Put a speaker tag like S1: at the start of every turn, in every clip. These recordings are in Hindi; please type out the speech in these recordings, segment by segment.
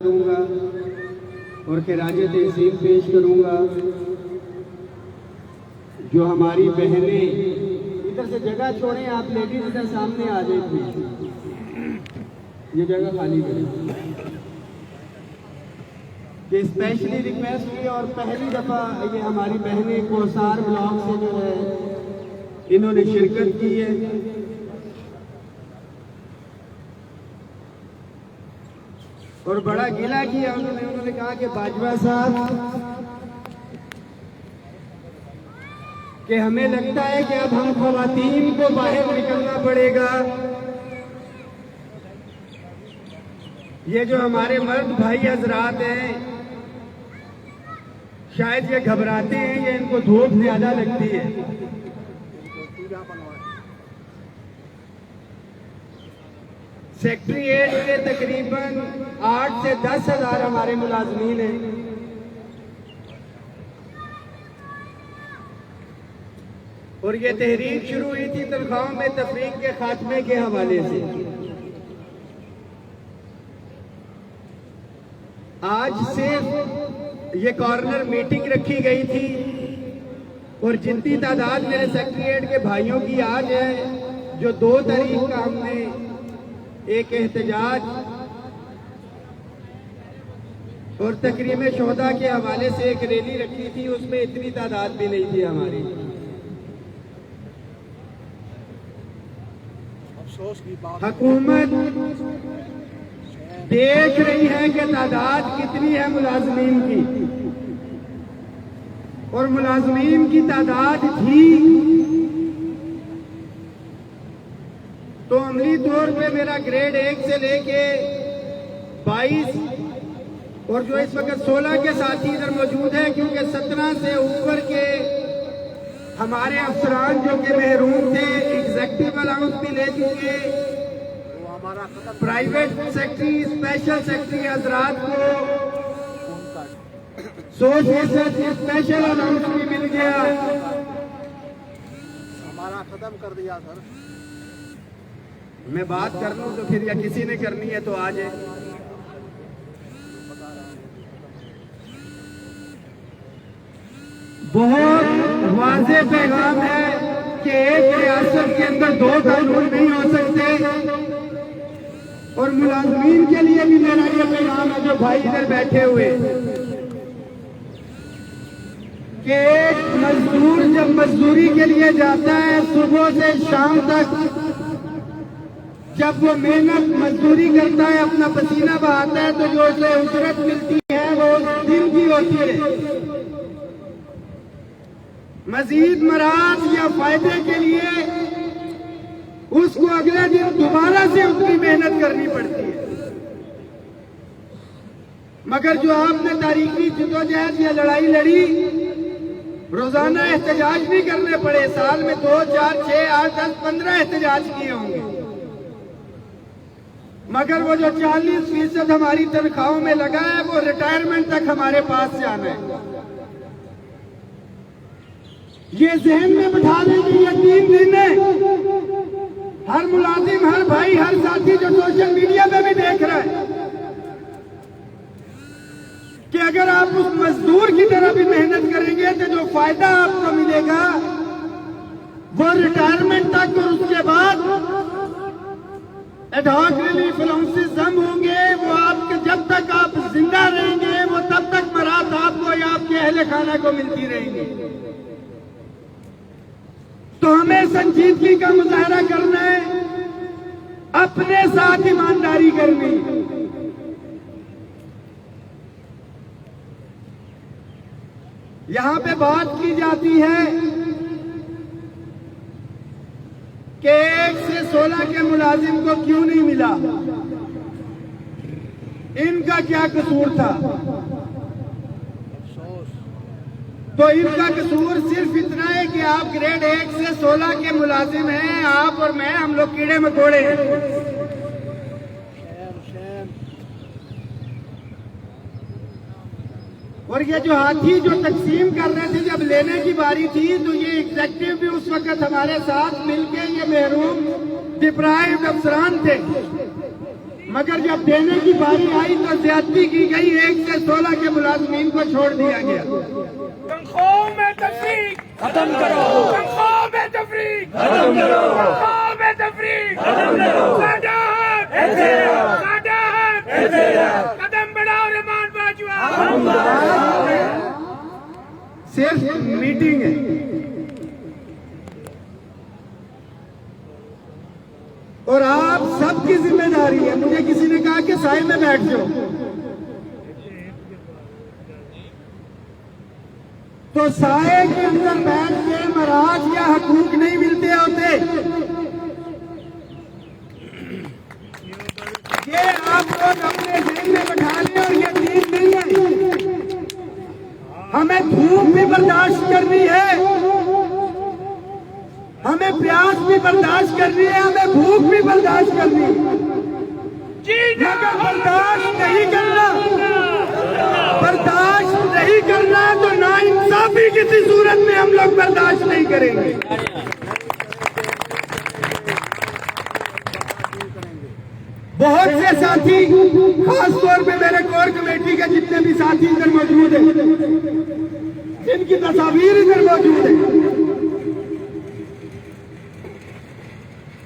S1: दूंगा और खिराज तहसीन पेश करूंगा। जो हमारी बहनें, इधर से जगह छोड़ें आप लेडीज, इधर सामने आ जाए प्लीज, ये जगह खाली करें। ये स्पेशली रिक्वेस्ट की और पहली दफा ये हमारी बहनें कोसार ब्लॉक से जो है इन्होंने शिरकत की है। और बड़ा गिला किया उन्होंने कहा कि बाजवा साहब कि हमें लगता है कि अब हम ख़वातीन को बाहर निकलना पड़ेगा। ये जो हमारे मर्द भाई हजरात हैं शायद ये घबराते हैं, ये इनको धूप ज्यादा लगती है। सेक्रेटेरिएट के तकरीबन 8 से 10 हज़ार हमारे मुलाजमीन हैं। और ये तहरीक शुरू हुई थी तनख्वाहों में तफरीक के खात्मे के हवाले से। आज से ये कॉर्नर मीटिंग रखी गई थी और जितनी तादाद मेरे सेक्रेटेरिएट के भाइयों की आज है, जो 2 तारीख का हमने एक एहतजाज और तकरीम शोहदा के हवाले से एक रैली रखी थी, उसमें इतनी तादाद भी नहीं थी हमारी। अफसोस की बात, हुकूमत देख रही है कि तादाद कितनी है मुलाजमीन की, और मुलाजमीन की तादाद थी तो अमली तौर पे मेरा ग्रेड 1 से लेके 22 और जो इस वक्त 16 के साथी इधर मौजूद है, क्योंकि 17 से ऊपर के हमारे अफसरान जो कि महरूम थे एग्जेक्टिव अलाउंस भी ले चुके, प्राइवेट सेक्रेटरी स्पेशल सेक्रेटरी हजरात को 100% स्पेशल अलाउंस भी मिल गया। हमारा खत्म कर दिया सर। मैं बात कर लूं तो फिर या किसी ने करनी है तो आ जाए। बहुत वाज़ेह पैगाम है कि एक रियासत के अंदर 2 कानून नहीं हो सकते। और मुलाजमीन के लिए भी मेरा ये पैगाम है जो भाई इधर बैठे हुए, कि एक मजदूर जब मजदूरी के लिए जाता है सुबह से शाम तक, जब वो मेहनत मजदूरी करता है, अपना पसीना बहाता है, तो जो उसे उजरत मिलती है वो उस दिन की होती है। मजीद मराज या फायदे के लिए उसको अगले दिन दोबारा से उतनी मेहनत करनी पड़ती है। मगर जो आपने तारीखी जदोजहद या लड़ाई लड़ी, रोजाना एहतजाज नहीं करने पड़े, साल में 2, 4, 6, 8, 10, 15 एहतजाज किए होंगे, मगर वो जो 40% हमारी तनख्वाहों में लगा है वो रिटायरमेंट तक हमारे पास से आना है। ये जहन में बिठा लेंगे, ये 3 दिन है। हर मुलाजिम, हर भाई, हर साथी जो सोशल मीडिया पे भी देख रहा है कि अगर आप उस मजदूर की तरह भी मेहनत करेंगे तो जो फायदा आपको मिलेगा वो रिटायरमेंट तक और उसके बाद एडहॉक रिलीफ अलाउंसेस हम होंगे, वो आपके जब तक आप जिंदा रहेंगे वो तब तक मरात आपको या आपके अहले खाना को मिलती रहेंगी। तो हमें संजीदगी का मुजाहरा करना है, अपने साथ ईमानदारी करनी। यहां पे बात की जाती है कि 1 से 16 के मुलाजिम को क्यों नहीं मिला, इनका क्या कसूर था। तो इनका कसूर सिर्फ इतना है कि आप ग्रेड 1 से 16 के मुलाजिम हैं, आप और मैं, हम लोग कीड़े मकोड़े हैं। और ये जो हाथी जो तकसीम कर रहे थे, जब लेने की बारी थी तो ये एग्जेक्टिव भी उस वक्त हमारे साथ मिलके ये महरूम डिप्राइव्ड अफसरान थे, मगर जब देने की बारी आई तो ज्यादती की गई, 1 से 16 के मुलाजमीन को छोड़ दिया गया।
S2: तनख्वाहों में तफरीक खत्म करो, तनख्वाहों में तफरीक खत्म करो, तनख्वाहों में तफरीक खत्म करो। कदम बढ़ाओ रहमान बाजवा।
S1: सिर्फ मीटिंग है और आप सबकी जिम्मेदारी है। मुझे किसी ने कहा कि साए में बैठ जाओ, तो साए के अंदर बैठ के महाराज या हकूक नहीं मिलते होते। ये आप लोग अपने जेब में बैठा लें और ये दीन नहीं है। हमें धूप भी बर्दाश्त करनी है, हमें प्यास भी बर्दाश्त करनी है, हमें भूख भी बर्दाश्त करनी है। मगर बर्दाश्त नहीं करना, बर्दाश्त नहीं करना तो नाइंसाफी किसी सूरत में हम लोग बर्दाश्त नहीं करेंगे। बहुत से साथी, खास तौर पे मेरे कोर कमेटी के जितने भी साथी इधर मौजूद हैं, जिनकी तस्वीर इधर मौजूद है,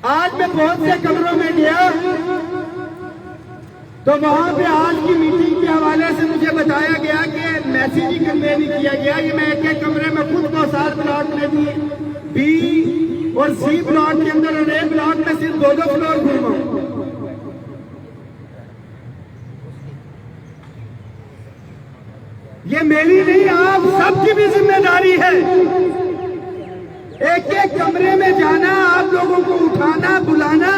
S1: आज मैं बहुत से कमरों में गया तो वहां पे आज की मीटिंग के हवाले से मुझे बताया गया कि मैसेज ही कन्वे नहीं किया गया। ये मैं एक एक कमरे में खुद को 7 ब्लॉक में भी बी और सी ब्लॉक के अंदर और एक ब्लॉक में सिर्फ 2-2 फ्लोर घूमा। ये मेरी नहीं, आप सबकी भी जिम्मेदारी है। एक एक कमरे में जाना, आप लोगों को उठाना, बुलाना,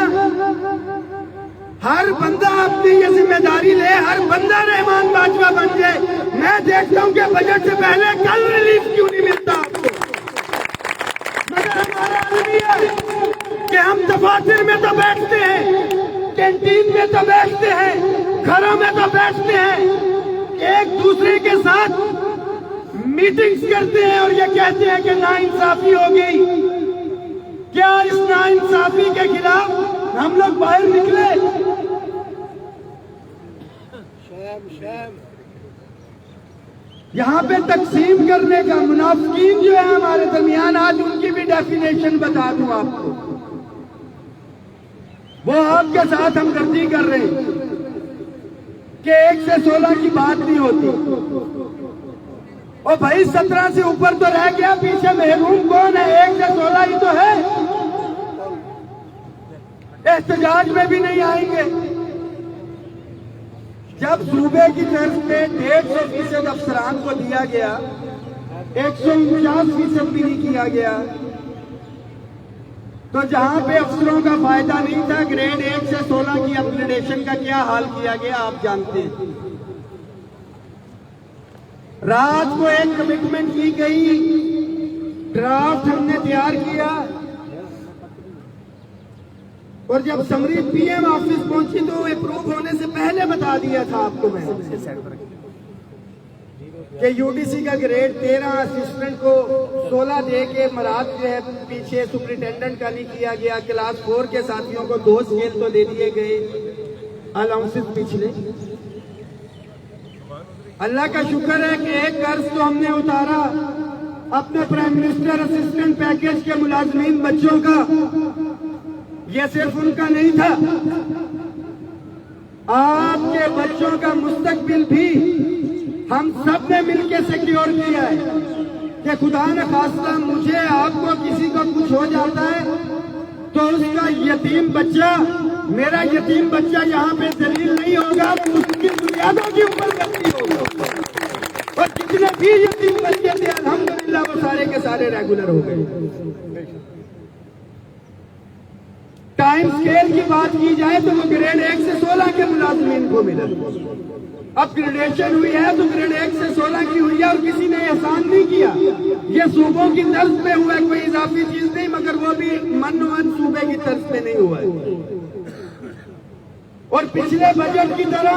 S1: हर बंदा अपनी ये जिम्मेदारी ले, हर बंदा रहमान बाजवा बन जाए। मैं देखता हूं कि बजट से पहले कल रिलीफ क्यों नहीं मिलता आपको, मगर हमारा अलमिया कि हम दफातर में तो बैठते हैं, कैंटीन में तो बैठते हैं, घरों में तो बैठते हैं, एक दूसरे के साथ मीटिंग्स करते हैं और ये कहते हैं कि नाइंसाफी हो गई। क्या इस नाइंसाफी के खिलाफ हम लोग बाहर निकले? यहाँ पे तकसीम करने का, मुनाफिकीन जो है हमारे दरमियान, आज उनकी भी डेफिनेशन बता दूं आपको। वो आपके साथ हमदर्दी कर रहे हैं कि 1 से 16 की बात नहीं होती। और भाई 17 से ऊपर तो रह गया, पीछे महरूम कौन है? 1 से 16 ही तो है। एहतजाज में भी नहीं आएंगे। जब सूबे की तरफ से 150% अफसरान को दिया गया, 149% भी नहीं किया गया, तो जहां पे अफसरों का फायदा नहीं था, ग्रेड 1 से 16 की अपग्रेडेशन का क्या हाल किया गया आप जानते हैं। रात को एक कमिटमेंट की गई, ड्राफ्ट हमने तैयार किया और जब समरी पीएम ऑफिस पहुंची तो अप्रूव होने से पहले बता दिया था आपको मैंने कि यूडीसी का ग्रेड 13 असिस्टेंट को 16 दे के मराद जो है पीछे सुपरिटेंडेंट का नहीं किया गया। क्लास 4 के साथियों को 2 स्केल तो दे दिए गए अलाउंसेस पिछले। अल्लाह का शुक्र है कि एक कर्ज तो हमने उतारा अपने प्राइम मिनिस्टर असिस्टेंट पैकेज के मुलाजमीन बच्चों का। ये सिर्फ उनका नहीं था, आपके बच्चों का मुस्तकबिल भी हम सब ने मिलकर सिक्योर किया है कि खुदा न खास्ता मुझे आपको किसी को कुछ हो जाता है तो उसका यतीम बच्चा, मेरा यतीम बच्चा यहाँ पे दलील नहीं होगा, उसकी बुनियादों के ऊपर गलती होगा। और जितने भी यतीम बच्चे थे अल्हम्दुलिल्लाह वो सारे के सारे रेगुलर हो गए। टाइम स्केल की बात की जाए तो वो ग्रेड 1 से 16 के मुलाजमीन को मिला। अपग्रेडेशन हुई है तो ग्रेड 1 से 16 की हुई है और किसी ने एहसान नहीं किया। ये सूबों की तर्ज पे हुआ है, कोई इजाफी चीज नहीं, मगर वो भी मन सूबे की तर्ज पे नहीं हुआ है। और पिछले बजट की तरह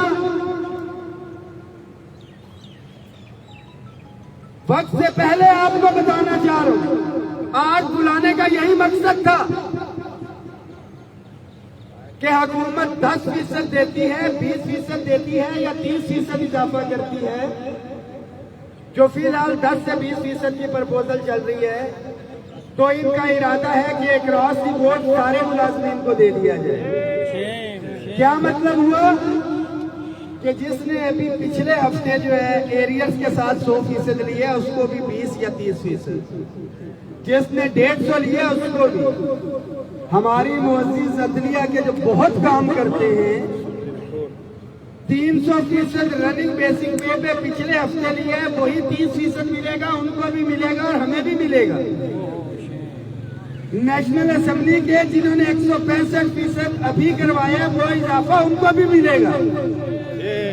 S1: वक्त से पहले आपको बताना चाह रहा हूं, आज बुलाने का यही मकसद था कि हुकूमत 10% देती है, 20% देती है या 30% इजाफा करती है, जो फिलहाल 10 से 20% की प्रपोजल चल रही है, तो इनका इरादा है कि अक्रॉस द बोर्ड सारे मुलाजमीन को दे दिया जाए। क्या मतलब हुआ कि जिसने अभी पिछले हफ्ते जो है एरियर्स के साथ 100% लिया उसको भी 20 या 30%, जिसने 150 लिया उसको भी। हमारी मुअज़्ज़िज़ अदलिया के जो बहुत काम करते हैं 300% रनिंग बेसिक पे पे पिछले हफ्ते लिया है, वही 30% मिलेगा, उनको भी मिलेगा और हमें भी मिलेगा। नेशनल असेंबली के जिन्होंने 165% अभी करवाया वो इजाफा उनको भी मिलेगा।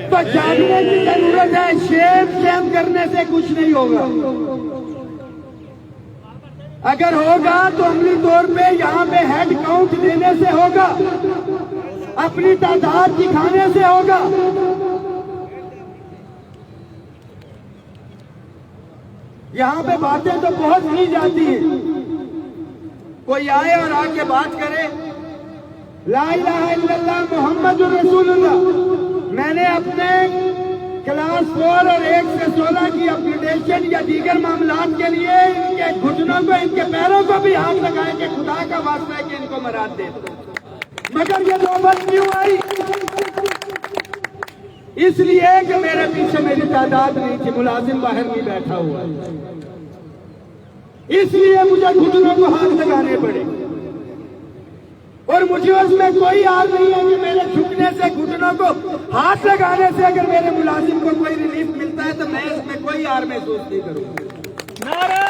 S1: तो जानने की जरूरत है, शेम करने से कुछ नहीं होगा। अगर होगा तो अमली तौर पे यहाँ पे हेड काउंट देने से होगा, अपनी तादाद दिखाने से होगा। यहाँ पे बातें तो बहुत की जाती हैं, कोई आए और आके बात करे ला इलाहा इल्लल्लाह मुहम्मदुर रसूलुल्लाह। मैंने अपने क्लास 4 और 1 से 16 की अपग्रेडेशन या दीगर मामलात के लिए इनके घुटनों को, इनके पैरों को भी हाथ लगाए कि खुदा का वास्ता है कि इनको मराद दे दो, मगर ये नौबत क्यों आई? इसलिए कि मेरे पीछे मेरी तादाद नहीं थी, मुलाजिम बाहर नहीं बैठा हुआ, इसलिए मुझे घुटनों को हाथ लगाने पड़े। और मुझे उसमें कोई हाल नहीं है कि मेरे झुकने से, घुटनों को हाथ लगाने से अगर मेरे मुलाजिम को कोई रिलीफ मिलता है तो मैं इसमें कोई हार महसूस नहीं करूंगा।
S2: नारे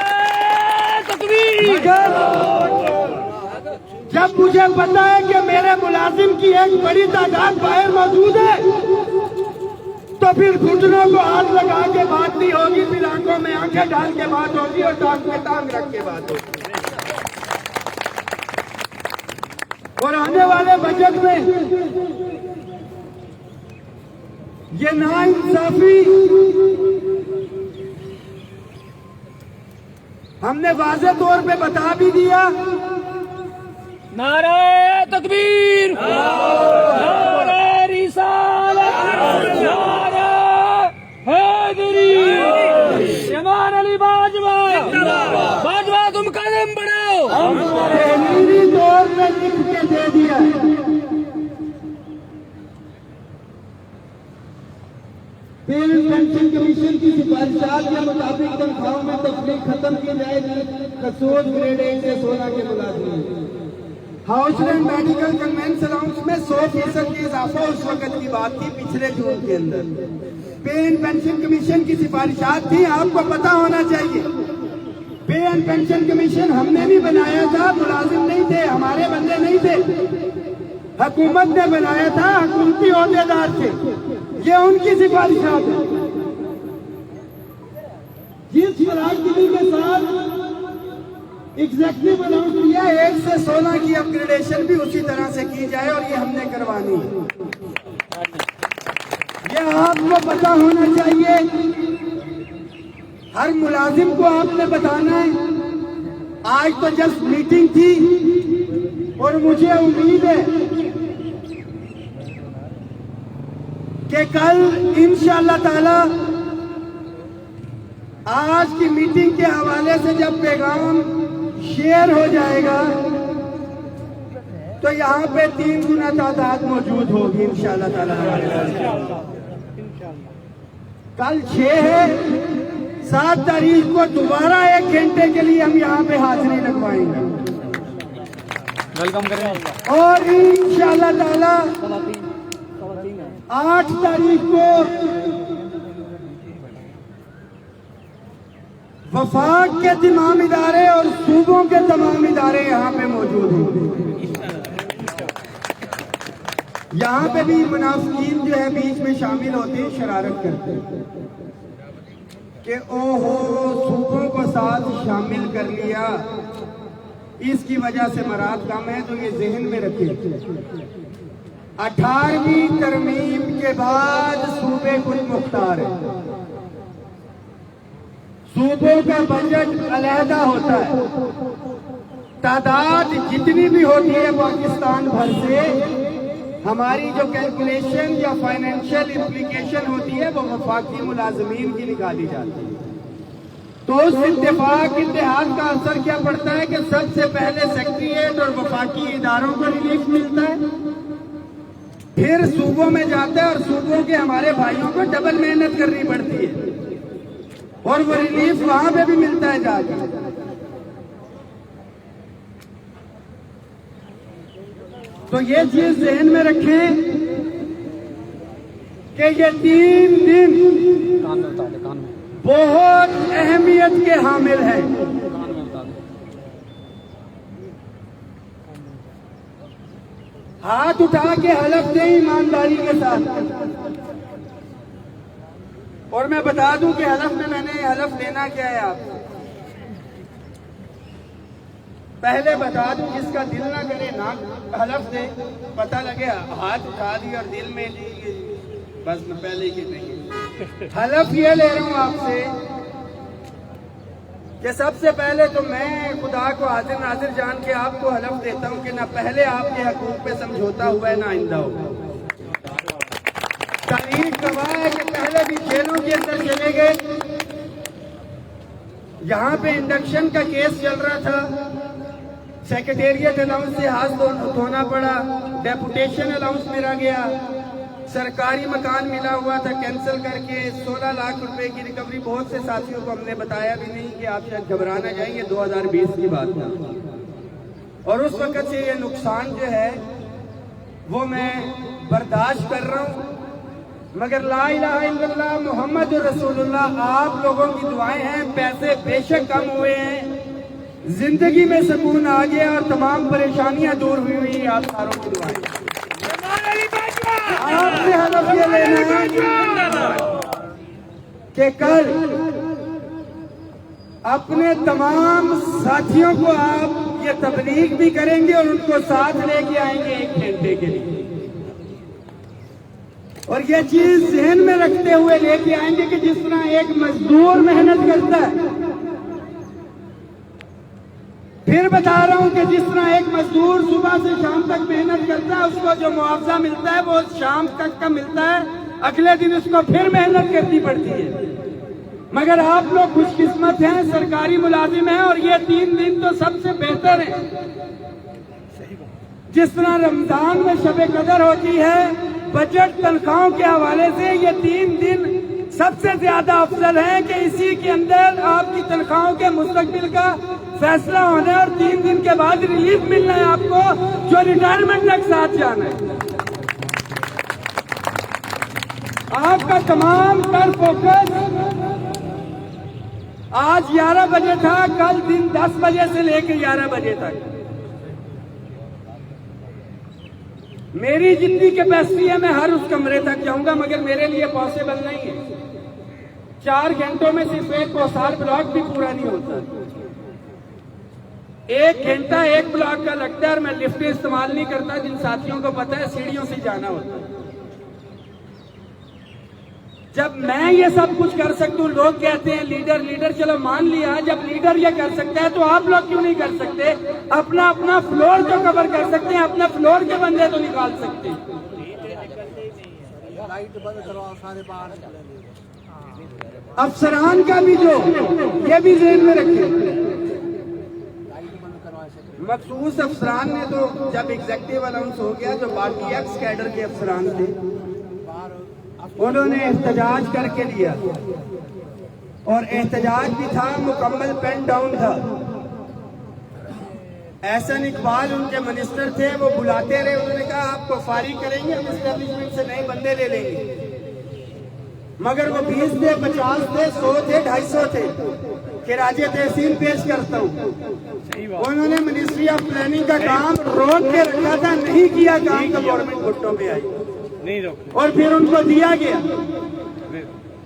S2: तकबीर।
S1: मगर जब मुझे पता है कि मेरे मुलाजिम की एक बड़ी तादाद बाहर मौजूद है, तो फिर घुटनों को हाथ लगा के बात नहीं होगी, फिर आंखों में आंखें डाल के बात होगी और टांग पे टांग रख के बात होगी। और आने वाले बजट में ये नाइंसाफी हमने वाज़े तौर पे बता भी दिया।
S2: नारे तकबीर, नारे रिसालत, नारे हैदरी, जमान अली बाजवा, बाजवा तुम कदम बढ़ाओ।
S1: तहरीरी तौर पे लिख के दे दिया। पेरेंट्स पेंशन कमीशन की सिफारिशात के मुताबिक तनख्वाहों में तफरीक खत्म की जाएगी। कसूर ग्रेड 1 से 16 के मुलाजिम। House rent medical convince allowance में 100% की इजाफा उस वक्त की बात थी पिछले जून के अंदर। पे एंड पेंशन कमीशन की सिफारिशात थी, आपको पता होना चाहिए। पे एंड पेंशन कमीशन हमने भी बनाया था, मुलाजिम नहीं थे, हमारे बंदे नहीं थे, हुकूमत ने बनाया था, हुकूमती ओहदेदार थे। ये उनकी सिफारिशात है। जिस फराजगिरी के साथ एग्जेक्टिव अनाउंस किया 1 से 16 की अपग्रेडेशन भी उसी तरह से की जाए और ये हमने करवानी है। ये आपको पता होना चाहिए, हर मुलाजिम को आपने बताना है। आज तो जस्ट मीटिंग थी और मुझे उम्मीद है कि कल इंशाअल्लाह ताला आज की मीटिंग के हवाले से जब पैगाम शेयर हो जाएगा तो यहाँ पे 3 गुना तादाद मौजूद होगी इंशाअल्लाह ताला। कल 6 है, 7 तारीख को दोबारा 1 घंटे के लिए हम यहाँ पे हाजिरी लगवाएंगे।
S2: वेलकम करें।
S1: और इंशाअल्लाह ताला 8 तारीख को वफाक के तमाम इदारे और सूबों के तमाम इदारे यहाँ पे मौजूद हैं। यहाँ पे भी मुनाफिकीन जो है बीच में शामिल होते हैं, शरारत करते हैं कि ओहो सूबों को साथ शामिल कर लिया, इसकी वजह से मराद कम है। तो ये जहन में रखें, 18वीं तरमीम के बाद सूबे खुद मुख्तार है। सूबों का बजट अलहदा होता है। तादाद जितनी भी होती है पाकिस्तान भर से, हमारी जो कैलकुलेशन या फाइनेंशियल इम्प्लीकेशन होती है वो वफाकी मुलाजमीन की निकाली जाती है। तो उस इत्तेहाद का असर क्या पड़ता है कि सबसे पहले सेक्रेटेरिएट और वफाकी इदारों को रिलीफ मिलता है, फिर सूबों में जाता है और सूबों के हमारे भाइयों को डबल मेहनत करनी पड़ती है और वो रिलीफ वहां पे भी मिलता है जाकर। तो ये चीज जहन में रखें कि ये 3 दिन बहुत अहमियत के हामिल है। हाथ उठा के हलफ दें ईमानदारी के साथ। और मैं बता दूं कि हलफ में मैंने हलफ देना क्या है आपको, पहले बता दूं, जिसका दिल ना करे ना हलफ दे, पता लगे हाथ उठा दी और दिल में ली, बस मैं पहले ही नहीं। हलफ ये ले रहा हूं आपसे कि सबसे पहले तो मैं खुदा को हाजिर नाजिर जान के आपको हलफ देता हूं कि ना पहले आपके हकूक पे समझौता हुआ है ना आइंदा होगा। तारीख गवाह है कि पहले भी जेलों के अंदर चले गए, यहाँ पे इंडक्शन का केस चल रहा था, सेक्रेटेरिएट अलाउंस से हाथ धोना पड़ा, डेपुटेशन अलाउंस मेरा गया, सरकारी मकान मिला हुआ था कैंसिल करके 16 लाख रुपए की रिकवरी। बहुत से साथियों को हमने बताया भी नहीं कि आप शायद घबरा ना जाएंगे, 2020 की बात है और उस वक्त से ये नुकसान जो है वो मैं बर्दाश्त कर रहा हूँ। मगर ला इलाहा इल्लल्लाह मोहम्मद रसूलुल्लाह आप लोगों की दुआएं हैं। पैसे बेशक कम हुए हैं, जिंदगी में सुकून आ गया और तमाम परेशानियां दूर हुई आप सारों की दुआएं। आपसे हलफ ये लेना है कि कल अपने तमाम साथियों को आप ये तबलीग भी करेंगे और उनको साथ लेके आएंगे 1 घंटे के लिए, और ये चीज जहन में रखते हुए लेके आएंगे कि जिस तरह एक मजदूर मेहनत करता है, फिर बता रहा हूं कि जिस तरह एक मजदूर सुबह से शाम तक मेहनत करता है, उसको जो मुआवजा मिलता है वो शाम तक का मिलता है, अगले दिन उसको फिर मेहनत करनी पड़ती है। मगर आप लोग खुशकिस्मत हैं, सरकारी मुलाजिम हैं और ये 3 दिन तो सबसे बेहतर है। जिस तरह रमजान में शबे कदर होती है, बजट तनख्वाहों के हवाले से ये 3 दिन सबसे ज्यादा अफजल है कि इसी के अंदर आपकी तनख्वाहों के मुस्तकबिल का फैसला होना है और 3 दिन के बाद रिलीफ मिलना है आपको, जो रिटायरमेंट तक साथ जाना है। आपका तमाम तर फोकस आज 11 बजे था, कल दिन 10 बजे से लेकर 11 बजे तक। मेरी जितनी कैपेसिटी है मैं हर उस कमरे तक जाऊंगा, मगर मेरे लिए पॉसिबल नहीं है। 4 घंटों में सिर्फ एक कोसार ब्लॉक भी पूरा नहीं होता। 1 घंटा एक ब्लॉक का लगता है और मैं लिफ्ट इस्तेमाल नहीं करता, जिन साथियों को पता है सीढ़ियों से जाना होता है। जब मैं ये सब कुछ कर सकता हूँ, लोग कहते हैं लीडर लीडर, चलो मान लिया, जब लीडर ये कर सकता है तो आप लोग क्यों नहीं कर सकते? अपना अपना फ्लोर तो कवर कर सकते हैं, अपना फ्लोर के बंदे तो निकाल सकते हैं। अफसरान का भी जो ये भी ज़हन में रखें, मखसूस अफसरान ने तो जब एग्जेक्टिव अलाउंस हो गया तो बाकी एक्स कैडर के अफसरान थे, उन्होंने एहतजाज करके लिया और एहतजाज भी था, मुकम्मल पेन डाउन था। एहसन इकबाल उनके मिनिस्टर थे, वो बुलाते रहे, उन्होंने कहा आपको फारिग करेंगे, हम एस्टेब्लिशमेंट से नए बंदे ले लेंगे। मगर वो 20 थे, 50 थे, 100 थे, 250 थे कि राजे तहसील पेश करता हूँ। उन्होंने मिनिस्ट्री ऑफ प्लानिंग का काम रोक के रखा था, नहीं किया काम, तो गवर्नमेंट घुट्टों पे आई और फिर उनको दिया गया।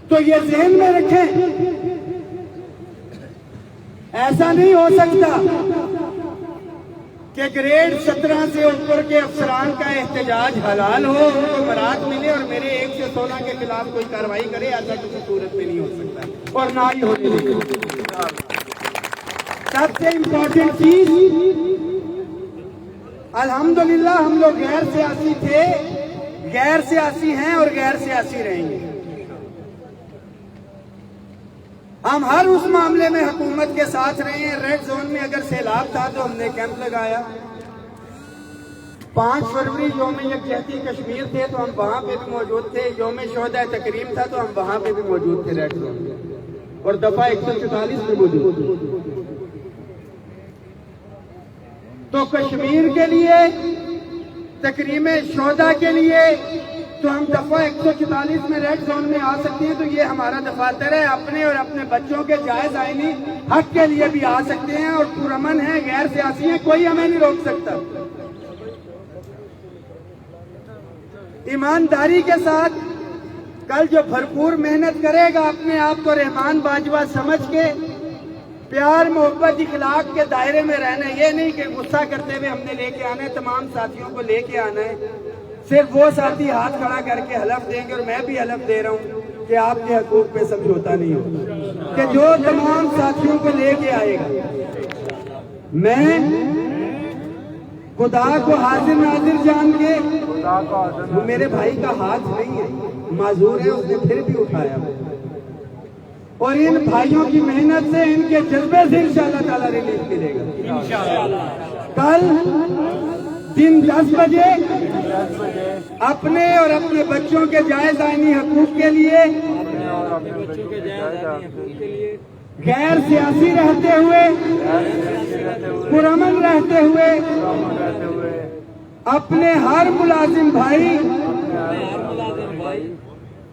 S1: तो ये ज़हन में रखें, ऐसा नहीं हो सकता कि ग्रेड 17 से ऊपर के अफसरान का एहतजाज हलाल हो, उनको बरात मिले और मेरे 1 से 16 के खिलाफ कोई कार्रवाई करे। ऐसा किसी सूरत में नहीं हो सकता और ना ही होने देंगे। सबसे इम्पोर्टेंट चीज, अल्हम्दुलिल्लाह हम लोग गैर सियासी थे, गैर सियासी हैं और गैर सियासी रहेंगे। हम हर उस मामले में हुकूमत के साथ रहे हैं। रेड जोन में अगर सैलाब था तो हमने कैंप लगाया। 5 फरवरी यौम यकजहती कश्मीर थे तो हम वहां पे भी मौजूद थे। यौम शोहदा तकरीम था तो हम वहां पे भी मौजूद थे रेड जोन में, और दफा 144 में मौजूद थे। तो कश्मीर के लिए, तकरीम शोहदा के लिए तो हम दफा 144 में रेड जोन में आ सकते हैं। तो ये हमारा दफातर है। अपने और अपने बच्चों के जायज आईनी हक के लिए भी आ सकते हैं और पुरअमन है, गैर सियासी है, कोई हमें नहीं रोक सकता। ईमानदारी के साथ कल जो भरपूर मेहनत करेगा, अपने आप को रहमान बाजवा समझ के, प्यार मोहब्बत इखलाक के दायरे में रहना, ये नहीं कि गुस्सा करते हुए हमने लेके आना है, तमाम साथियों को लेके आना है। सिर्फ वो साथी हाथ खड़ा करके हलफ देंगे, और मैं भी हलफ दे रहा हूँ कि आपके हकूक पे समझौता नहीं होगा, कि जो तमाम साथियों को लेके आएगा, मैं खुदा को हाजिर नाजिर जान के, वो मेरे भाई का हाथ नहीं है, माजूर है, उसने फिर भी उठाया, और इन भाइयों की मेहनत से, इनके जज्बे से इंशाअल्लाह ताला रिलीफ मिलेगा। कल दिन 10 बजे अपने और अपने बच्चों के जायज आईनी हकूक के लिए गैर सियासी रहते हुए, पुरअमन रहते हुए, अपने हर मुलाजिम भाई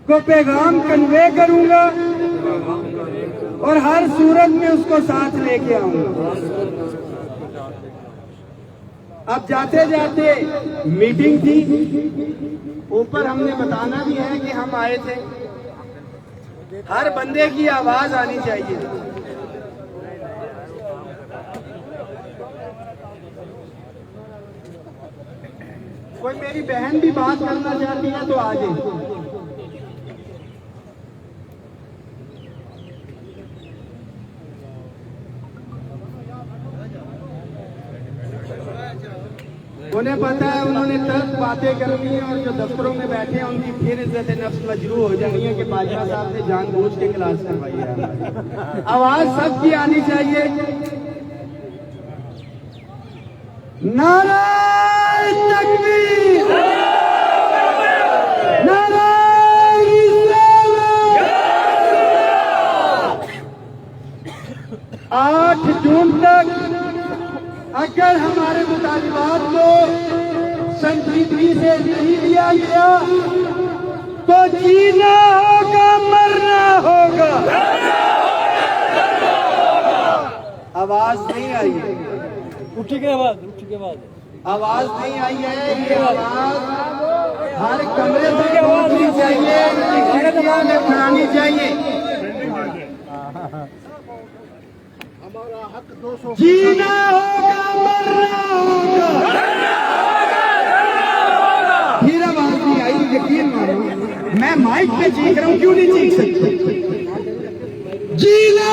S1: को पैगाम कन्वे करूंगा और हर सूरत में उसको साथ लेके आऊंगा। अब जाते जाते मीटिंग थी, ऊपर हमने बताना भी है कि हम आए थे। हर बंदे की आवाज आनी चाहिए। कोई मेरी बहन भी बात करना चाहती है तो आ जाए। उन्हें पता है, उन्होंने तर्क बातें करनी है, और जो दफ्तरों में बैठे हैं उनकी फिर इज्जत नफ्स मजरू हो जानी है कि बादशाह साहब ने जानबूझ के क्लास करवाई है। आवाज सबकी आनी चाहिए। नारे तकबीर, नारे रिसालत। 8 जून तक अगर हमारे मुतालिबात को संजीदगी से नहीं लिया गया तो जीना होगा, मरना होगा। आवाज नहीं आई है,
S3: उठी के बाद
S1: आवाज नहीं आई है। ये आवाज हर कमरे से पहुंचनी चाहिए, खिड़कियां में फैलानी चाहिए। जीना होगा, मरना होगा। फिर आवाज नहीं आई, यकीन मानो मैं माइक पे चीख रहा हूं, क्यों नहीं चीख सकती? जीना